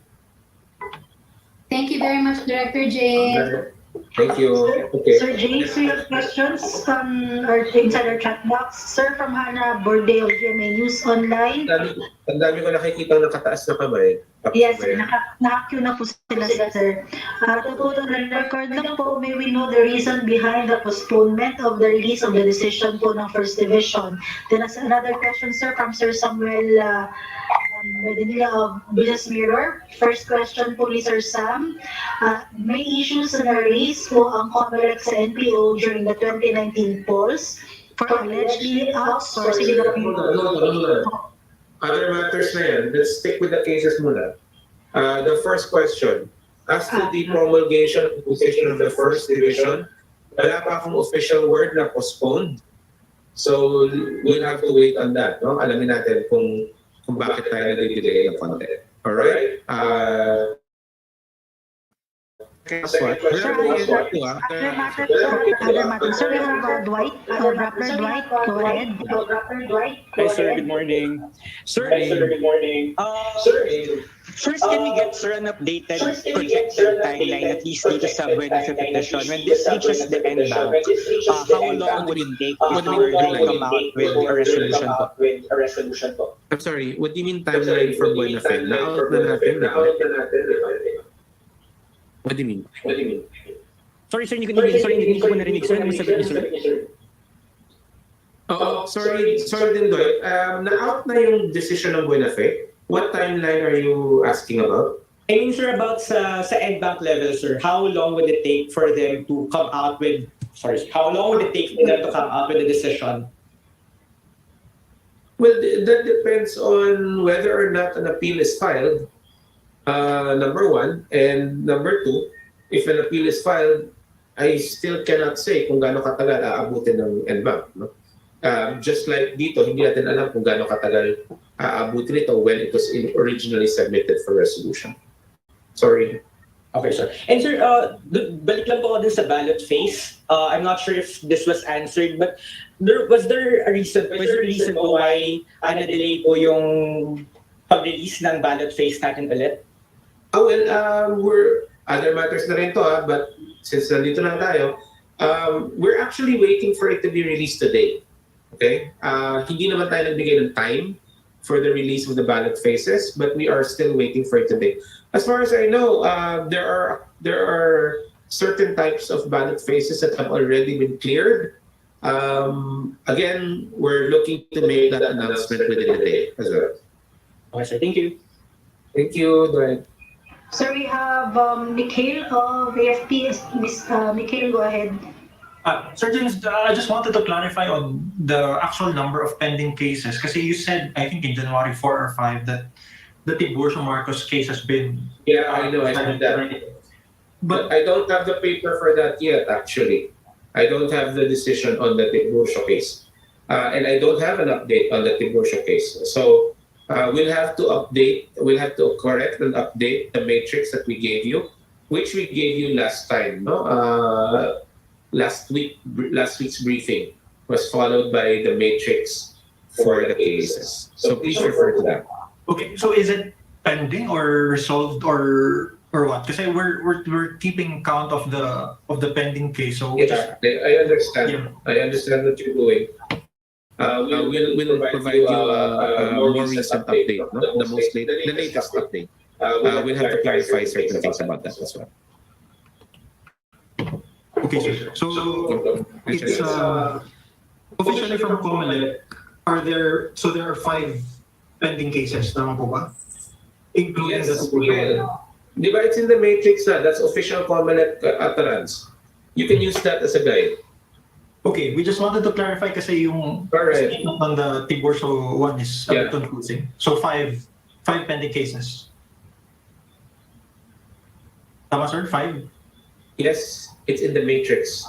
Thank you very much, Director Jay. Thank you. Okay. Sir James, we have questions from our inside our chat box. Sir, from Hannah Bordeo, GMA News Online. Ang dami ko nakikita nakataas na kamay. Yes, naka-queue na po sila, sir. To put on the record lang po, may we know the reason behind the postponement of the release of the decision po ng First Division. Then as another question, sir, from Sir Samuel Medinilla of Business Mirror. First question po ni Sir Sam. May issues na raise po ang COMELEC sa NPO during the 2019 polls for allegedly outsourcing the Other matters na yan. Let's stick with the cases muna. The first question, as to the promulgation of the position of the First Division, wala pa akong official word na postponed. So, we'll have to wait on that. No? Alamin natin kung bakit tayo nag-delay ng content. Alright? Other matter. Sir, we have Dwight. Rapper Dwight, go ahead. Hi, sir. Good morning. Sir, good morning. First, can we get, sir, an updated projected timeline, at least dito sa Buena Fe petition? When this reaches the end bank, how long would it take before they come out with a resolution po? I'm sorry, what do you mean timeline for Buena Fe? Na-out na natin. What do you mean? Sorry, sir, hindi ko po narinig, sir. Ano masagot niyo, sir? Sorry din, Dwight. Na-out na yung decision ng Buena Fe. What timeline are you asking about? I mean, sir, about sa end bank level, sir, how long would it take for them to come out with, how long would it take for them to come out with a decision? Well, that depends on whether or not an appeal is filed, number one. And number two, if an appeal is filed, I still cannot say kung gaano katagal aabutin ng NBank. No? Just like dito, hindi natin alam kung gaano katagal aabutin ito when it was originally submitted for resolution. Sorry. Okay, sir. And sir, balik lang po ako dun sa ballot phase. I'm not sure if this was answered, but was there a reason po why na-delay po yung pag-release ng ballot phase natin ulit? We're other matters na rin to but since nandito lang tayo, we're actually waiting for it to be released today. Okay? Hindi naman tayo nagbigay ng time for the release of the ballot phases, but we are still waiting for it today. As far as I know, there are certain types of ballot phases that have already been cleared. Again, we're looking to make that announcement within the day as well. Okay, sir. Thank you. Thank you, Dwight. Sir, we have Mikhail of AFP. Mikhail, go ahead. Sir James, I just wanted to clarify on the actual number of pending cases. Because you said, I think in January 4 or 5, that the Tiburcio Marcos case has been... Yeah, I know, I heard that. But I don't have the paper for that yet, actually. I don't have the decision on the Tiburcio case. And I don't have an update on the Tiburcio case. So we'll have to correct and update the matrix that we gave you, which we gave you last time. No? Last week's briefing was followed by the matrix for the cases. So please refer to that. Okay, so is it pending or resolved or what? Because we're keeping count of the pending case. So Yeah, I understand. Yeah. I understand what you're doing. We'll provide you a more recent update, no? The latest update. We'll have to clarify certain things about that as well. Okay, sir. So it's officially from COMELEC. There are 5 pending cases, tama po ba? Including Yes, the Di ba it's in the matrix na? That's official COMELEC utterance. You can use that as a guide. Okay, we just wanted to clarify kasi yung Alright. statement on the Tiburcio one is a bit confusing. So 5 pending cases. Tama, sir? 5? Yes, it's in the matrix.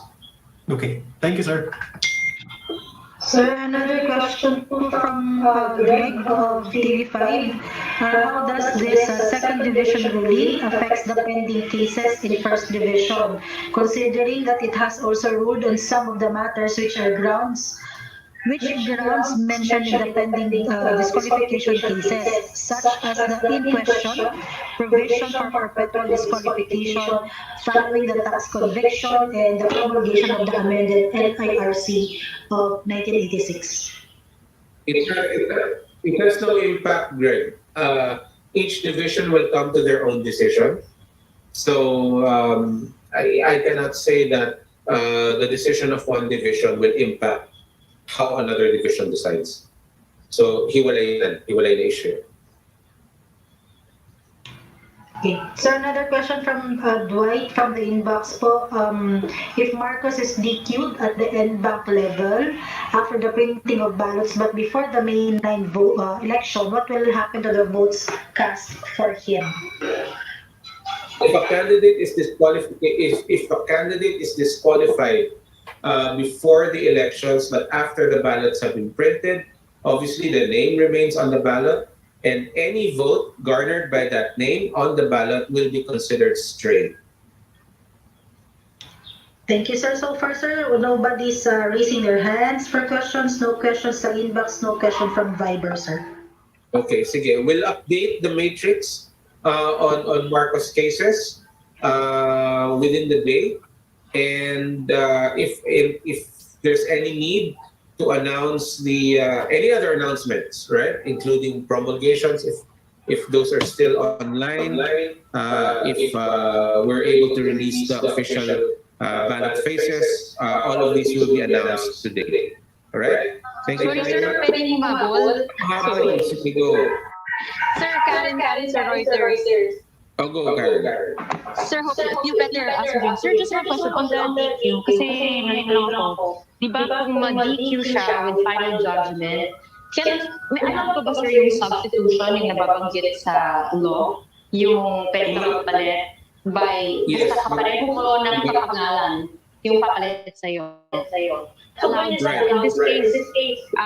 Okay. Thank you, sir. Sir, another question po from Greg of TV5. How does this second division ruling affects the pending cases in first division, considering that it has also ruled on some of the matters which grounds mentioned in the pending disqualification cases, such as the in question provision for perpetual disqualification following the tax conviction and the promulgation of the amended LIRC of 1986. It has no impact, Greg. Each division will come to their own decision. So I cannot say that the decision of one division will impact how another division decides. So hiwalay na issue. Okay. So another question from Dwight from the inbox po. If Marcos is DQ'd at the NBank level after the printing of ballots but before the May 9 election, what will happen to the votes cast for him? If a candidate is disqualified before the elections, but after the ballots have been printed, obviously the name remains on the ballot, and any vote garnered by that name on the ballot will be considered strayed. Thank you, sir. So far, sir, nobody's raising their hands for questions. No questions sa inbox, no question from Viber, sir. Okay, sige. We'll update the matrix on Marcos cases within the day. And if there's any need to announce the any other announcements, right, including promulgations, if those are still online, if we're able to release the official ballot phases, all of these will be announced today. All right. Thank you. Sorry, sir, pwedeng mabol. Sige, go. Sir, Karen sa Reuters. Oh, go, Karen. Sir, hope you better answer him. Sir, just one question on the DQ. Kasi nalito lang ako. Di ba kung mag-DQ siya with final judgment, may alam ko ba, sir, yung substitution yung nababanggit sa law? Yung pwede makapalit by Yes. basta kapareho ko ng kapangalan. yung papalit sa'yo. So, in this case,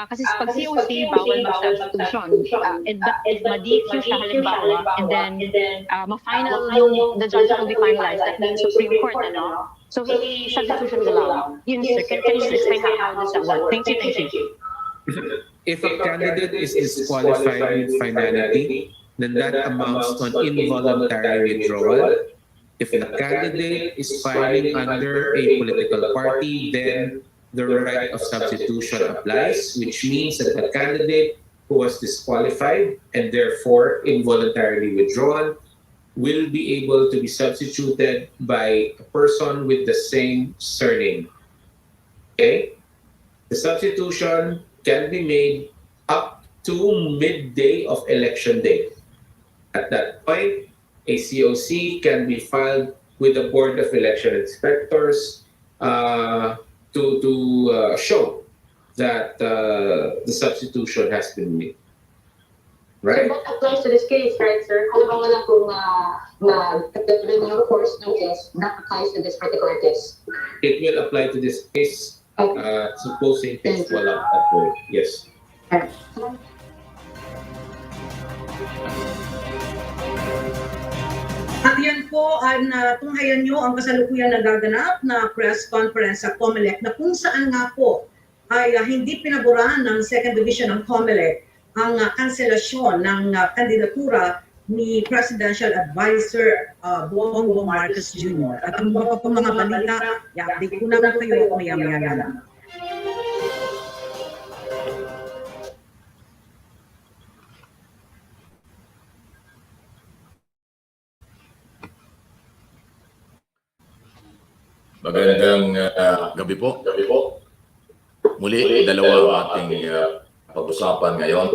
kasi pag COC, bawal mag-substitution. If ma-DQ siya halimbawa, and then ma-final the judgment will be finalized, that means Supreme Court, ano? So, hindi substitution is allowed. Yun, sir. Can you just explain how does that work? Thank you. If a candidate is disqualified with finality, then that amounts to an involuntary withdrawal. If the candidate is filing under a political party, then the right of substitution applies, which means that the candidate who was disqualified and therefore involuntarily withdrawn will be able to be substituted by a person with the same surname. Okay? The substitution can be made up to midday of election day. At that point, a COC can be filed with the Board of Election Inspectors to show that the substitution has been made. Right? So that applies to this case, right, sir? Halimbawa lang kung renew course ng case, that applies to this particular case. It will apply to this case. Supposing things wala at all. Yes. At yan po, tunghayan nyo ang kasalukuyan nagaganap na press conference sa COMELEC na kung saan nga po ay hindi pinaboran ng Second Division ng COMELEC ang kanselasyon ng kandidatura ni Presidential Advisor Bongbong Marcos Jr. At ang mga pa mga balita, i-update ko na po kayo maya-maya lang. Magandang gabi po. Muli, dalawa ang ating pag-usapan ngayon.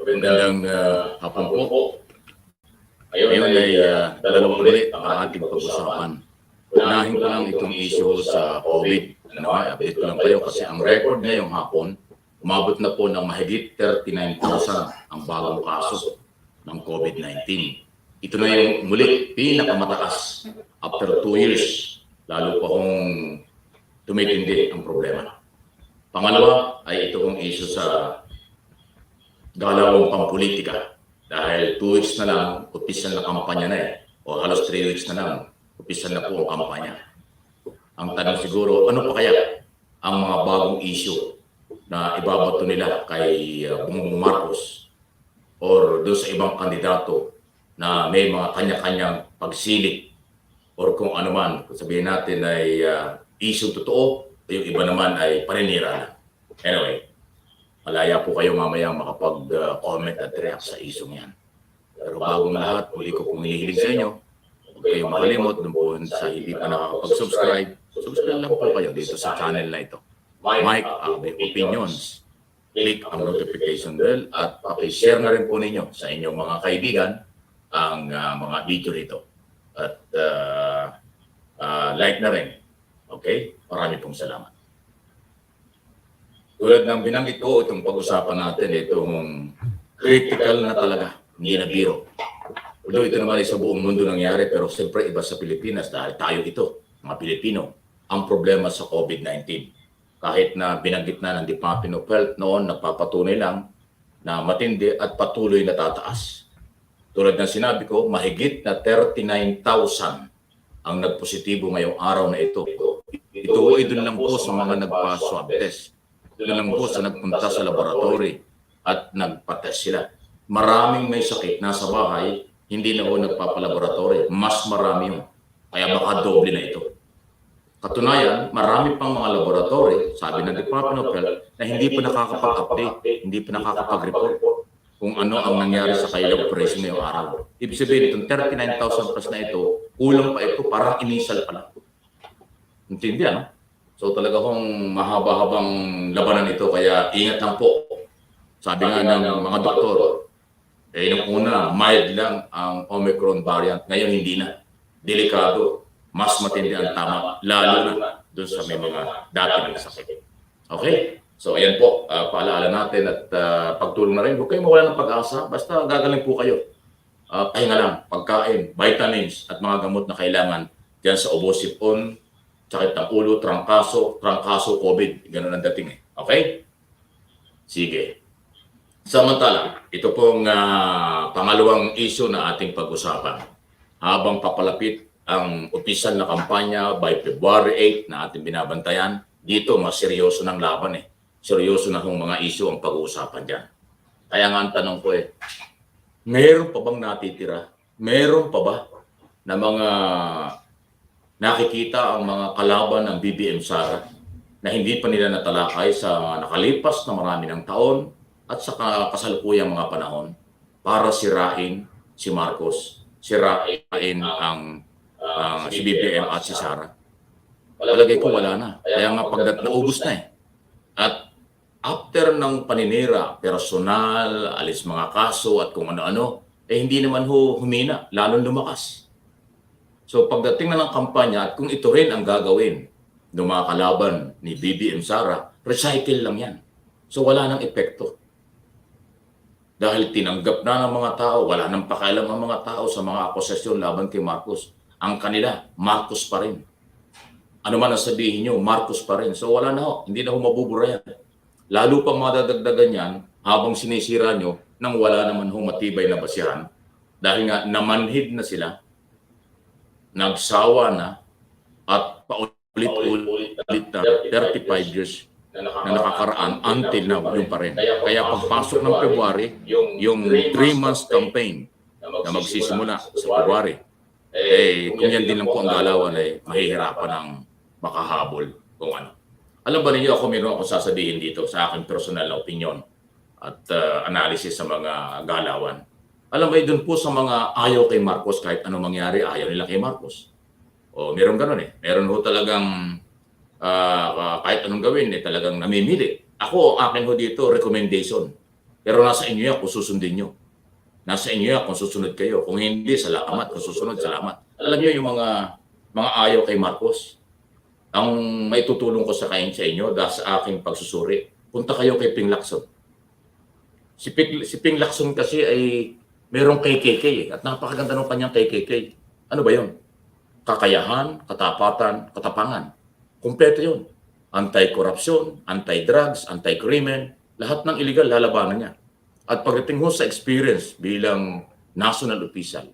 Magandang hapon po. Ngayon ay dalawang ulit ang ating pag-usapan. Unahin ko lang itong issue sa COVID. Update ko lang kayo kasi ang record ngayong hapon, umabot na po ng mahigit 39,000 ang bagong kaso ng COVID-19. Ito na yung muli pinakamataas after 2 years, lalo pa kung tumitindi ang problema. Pangalawa ay ito kong issue sa galawang pampolitika dahil 2 weeks na lang, opisyal na kampanya na o halos 3 weeks na lang, opisyal na po ang kampanya. Ang tanong siguro, ano pa kaya ang mga bagong issue na ibabato nila kay Bongbong Marcos or doon sa ibang kandidato na may mga kanya-kanyang pagsilip or kung ano man, kung sabihin natin ay issue totoo, yung iba naman ay paninira na. Anyway, malaya po kayo mamaya makapag-comment at react sa issue niyan. Pero bagong lahat, muli ko pong hinihiling sa inyo, huwag kayong makalimot doon po sa hindi pa nakakapag-subscribe. Subscribe lang po kayo dito sa channel na ito. Mike Opinions. Click ang notification bell at paki-share na rin po ninyo sa inyong mga kaibigan ang mga video rito. At like na rin. Okay? Marami pong salamat. Tulad ng binanggit ko, itong pag-usapan natin, itong critical na talaga, hindi na biro. Although ito naman ay sa buong mundo nangyari, pero siyempre iba sa Pilipinas dahil tayo ito, mga Pilipino, ang problema sa COVID-19. Kahit na binanggit na ng Department of Health noon, nagpapatunay lang na matindi at patuloy na tataas. Tulad ng sinabi ko, mahigit na 39,000 ang nagpositibo ngayong araw na ito. Ito ay doon lang po sa mga nagpa-swab test. Doon lang po sa nagpunta sa laboratory at nagpa-test sila. Maraming may sakit nasa bahay, hindi na po nagpapalaboratory. Mas marami yun. Kaya baka doble na ito. Katunayan, marami pang mga laboratory, sabi ng Department of Health, na hindi pa nakakapag-update, hindi pa nakakapag-report kung ano ang nangyari sa kanilang operation ngayong araw. Ibig sabihin, itong 39,000 plus na ito, kulang pa ito, parang initial pa lang. Intindihan, no? So talaga kong mahaba-habang labanan ito, kaya ingat lang po. Sabi nga ng mga doktor, nung una, mild lang ang Omicron variant. Ngayon, hindi na. Delikado. Mas matindi ang tama. Lalo na doon sa may mga dati ng sakit. Okay? So, ayan po. Paalaala natin at pagtulong na rin. Huwag kayong mawala ng pag-asa. Basta gagaling po kayo. Pahinga lang, pagkain, vitamins at mga gamot na kailangan diyan sa ubo, sipon, sakit ng ulo, trangkaso, COVID. Ganun ang dating eh. Okay? Sige. Samantala, ito pong pangalawang issue na ating pag-usapan. Habang papalapit ang opisyal na kampanya by February 8 na ating binabantayan, dito mas seryoso ng laban eh. Seryoso na kung mga issue ang pag-uusapan dyan. Kaya nga ang tanong ko eh, meron pa bang natitira? Meron pa ba na mga nakikita ang mga kalaban ng BBM Sara na hindi pa nila natalakay sa nakalipas na marami ng taon at sa kasalukuyang mga panahon para sirain si Marcos, sirain ang si BBM at si Sara? Palagay ko wala na. Kaya nga pagdat naubos na eh. At after ng paninira, personal, alis mga kaso at kung ano-ano, eh hindi naman humina, lalong lumakas. So pagdating na ng kampanya at kung ito rin ang gagawin ng mga kalaban ni BBM Sara, recycle lang yan. So wala nang epekto. Dahil tinanggap na ng mga tao, wala nang pakialam ang mga tao sa mga akusasyon laban kay Marcos. Ang kanila, Marcos pa rin. Ano man ang sabihin nyo, Marcos pa rin. So wala na ho, hindi na ho mabubura yan. Lalo pang madadagdagan yan habang sinisira nyo nang wala naman ho matibay na basihan. Dahil nga namanhid na sila, nagsawa na, at paulit-ulit na 35 years na nakakaraan until now, yun pa rin. Kaya pagpasok ng February, yung 3 months campaign na magsisimula sa February, eh kung yan din lang po ang galawan, eh mahihirapan ng makahabol kung ano. Alam ba ninyo, ako meron akong sasabihin dito sa aking personal na opinion at analysis sa mga galawan. Alam ba, doon po sa mga ayaw kay Marcos, kahit anong mangyari, ayaw nila kay Marcos. O meron ganun eh. Meron ho talagang kahit anong gawin, eh talagang namimili. Ako, akin ho dito, recommendation. Pero nasa inyo yan kung susundin nyo. Nasa inyo yan kung susunod kayo. Kung hindi, salamat. Kung susunod, salamat. Alam nyo yung mga ayaw kay Marcos. Ang may tutulong ko sa inyo dahil sa aking pagsusuri, punta kayo kay Ping Lacson. Si Ping Lacson kasi ay merong KKK eh, at napakaganda ng kanyang KKK. Ano ba yun? Kakayahan, katapatan, katapangan. Kumpleto yun. Anti-corruption, anti-drugs, anti-crimen, lahat ng illegal lalabanan niya. At pagdating ho sa experience bilang national official,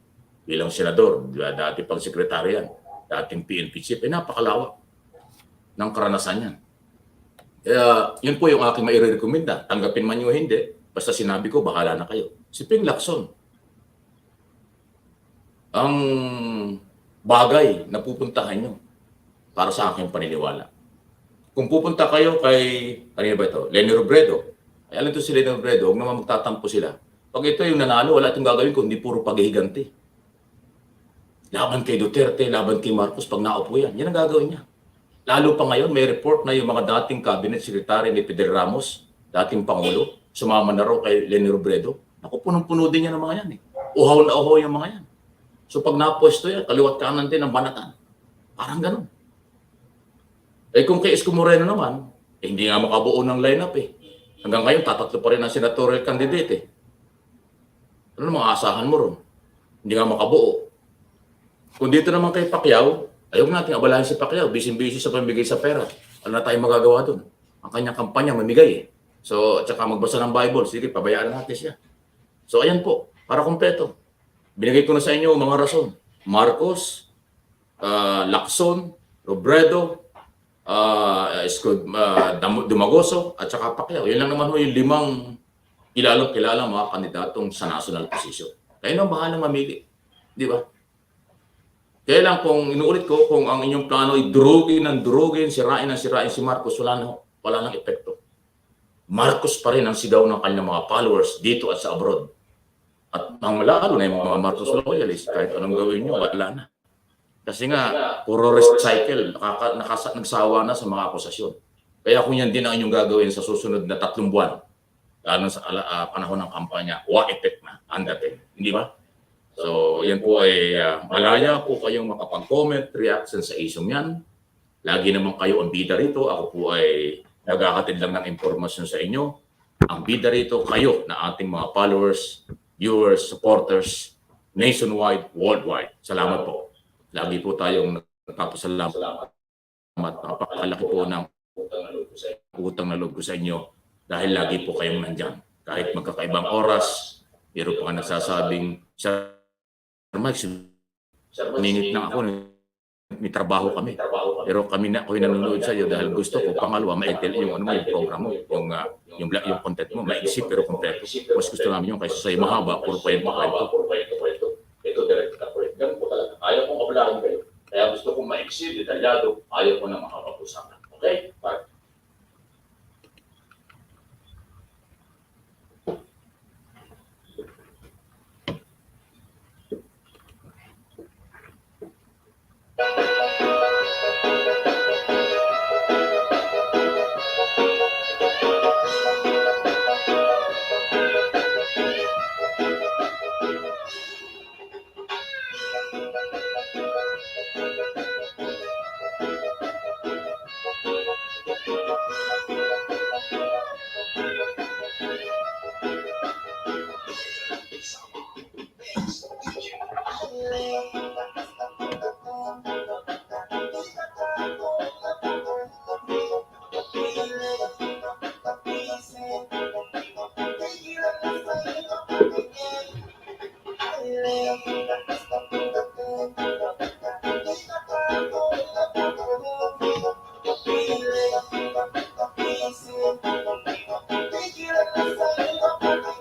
bilang senador, dati pang sekretaryan, dating PNP chief, napakalawak ng karanasan niyan. Kaya yun po yung aking mairekomenda. Tanggapin man nyo hindi, basta sinabi ko, bahala na kayo. Si Ping Lacson, ang bagay na pupuntahan nyo para sa aking paniniwala. Kung pupunta kayo kay, kanina ba ito? Leni Robredo. Ay alam ito si Leni Robredo, huwag naman magtatampo sila. Pag ito yung nanalo, wala itong gagawin kundi puro paghihiganti. Laban kay Duterte, laban kay Marcos, pag naupo yan, yan ang gagawin niya. Lalo pa ngayon, may report na yung mga dating cabinet secretary ni Fidel Ramos, dating Pangulo, sumama na raw kay Leni Robredo. Naku, punong-puno din niya ng mga yan eh. Uhaw na uhaw yung mga yan. So pag napwesto yan, kaliwat kanan din ang banatan. Parang ganun. Eh kung kay Isko Moreno naman, hindi nga makabuo ng lineup eh. Hanggang ngayon, tatatlo pa rin ang senatorial candidate eh. Ano namang aasahan mo ron? Hindi nga makabuo. Kung dito naman kay Pacquiao, ayaw natin abalahin si Pacquiao. Busy-busy sa pamigay sa pera. Ano na tayong magagawa dun? Ang kanyang kampanya mamigay eh. So, at saka magbasa ng Bible. Sige, pabayaan natin siya. So, ayan po. Para kumpleto. Binigay ko na sa inyo mga rason. Marcos, Lacson, Robredo, Dumagoso, at saka Pacquiao. Yun lang naman ho yung 5 kilalang mga kandidatong sa national position. Kayo na bahalang mamili. Di ba? Kaya lang kung inuulit ko, kung ang inyong plano ay durugin, sirain si Marcos, wala nang epekto. Marcos pa rin ang sigaw ng kanyang mga followers dito at sa abroad. At ang lalo na yung mga Marcos loyalists, kahit anong gawin nyo, wala na. Kasi nga, puro recycle, nagsawa na sa mga akusasyon. Kaya kung yan din ang inyong gagawin sa susunod na 3 buwan, lalo sa panahon ng kampanya, wa-effect na, andating. Hindi ba? So, yan po ay malaya po kayong makapag-comment, reaction sa isyong yan. Lagi naman kayo ang bida rito. Ako po ay nagkakatid lang ng impormasyon sa inyo. Ang bida rito, kayo na ating mga followers, viewers, supporters, nationwide, worldwide. Salamat po. Lagi po tayong nagpapasalamat. Napakalaki po ng utang na loob ko sa inyo dahil lagi po kayong nandyan. Kahit magkakaibang oras, meron po ka nagsasabing, Sir Mike, minit lang ako, may trabaho kami. Pero kami na ako'y nanonood sa iyo dahil gusto ko, pangalawa, ma-intel yung program mo, yung content mo, maisip pero kompleto. Mas gusto namin yung kaysa sa'yo mahaba, puro kwento. Ito direct na po. Ganun po talaga. Ayaw kong kabalahin kayo. Kaya gusto kong maiksi, detalyado, ayaw ko na makapag-usapan.